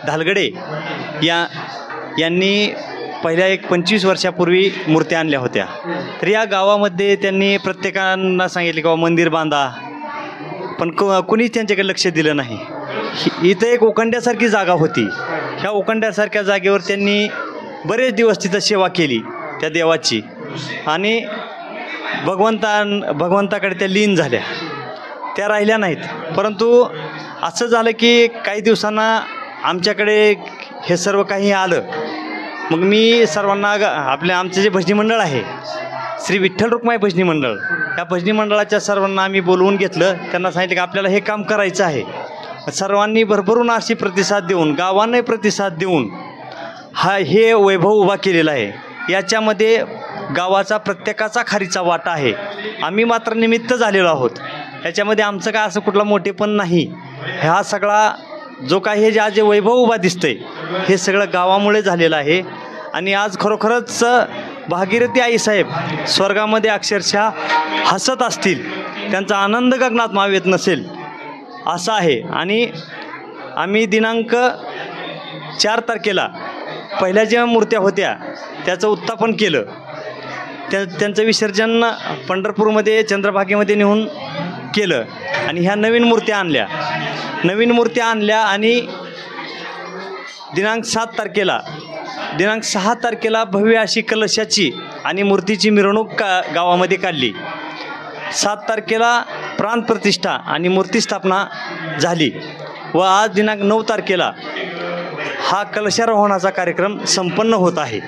धालगडे यांनी पहिल्या 25 वर्षापूर्वी मूर्त्या आणल्या होत्या। तर या गावामध्ये त्यांनी प्रत्येकांना सांगितले की मंदिर बांधा, पण कुणीच त्यांच्याकडे लक्ष दिलं नाही। इथं एक उखंड्यासारखी जागा होती, ह्या उखंड्यासारख्या जागेवर त्यांनी बरेच दिवस तिथं सेवा केली त्या देवाची, आणि भगवंताकडे त्या लीन झाल्या, त्या राहिल्या नाहीत। परंतु असं झालं की काही दिवसांना आमच्याकडे हे सर्व काही आलं। मग मी सर्वांना आमचे जे भजनी मंडळ आहे, श्री विठ्ठल रुक्माई भजनी मंडळ, या भजनी मंडळाच्या सर्वांना आम्ही बोलवून घेतलं। त्यांना सांगितलं की आपल्याला हे काम करायचं आहे। सर्वांनी भरभरून अशी प्रतिसाद देऊन, गावांनाही प्रतिसाद देऊन हे वैभव उभा केलेला आहे। याच्यामध्ये गावाचा प्रत्येकाचा खारीचा वाटा आहे। आम्ही मात्र निमित्त झालेलो आहोत। याच्यामध्ये आमचं काय असं कुठला मोठेपण नाही। हा सगळा जो काही हे जे वैभव उभा दिसतंय, हे सगळं गावामुळे झालेलं आहे। आणि आज खरोखरच भागीरथी आईसाहेब स्वर्गामध्ये अक्षरशः हसत असतील, त्यांचा आनंद गगनात मावेत नसेल असं आहे। आणि आम्ही दिनांक 4 तारखेला पहिल्या ज्या मूर्त्या होत्या त्याचं उत्थापन केलं, त्यांचं विसर्जन पंढरपूरमध्ये चंद्रभागेमध्ये नेऊन केलं, आणि ह्या नवीन मूर्त्या आणल्या आणि दिनांक 6 तारखेला भव्य अशी कलशाची आणि मूर्तीची मिरवणूक गावामध्ये काढली। 7 तारखेला प्राणप्रतिष्ठा आणि मूर्तिस्थापना झाली, व आज दिनांक 9 तारखेला हा कलशारोहणाचा कार्यक्रम संपन्न होत आहे।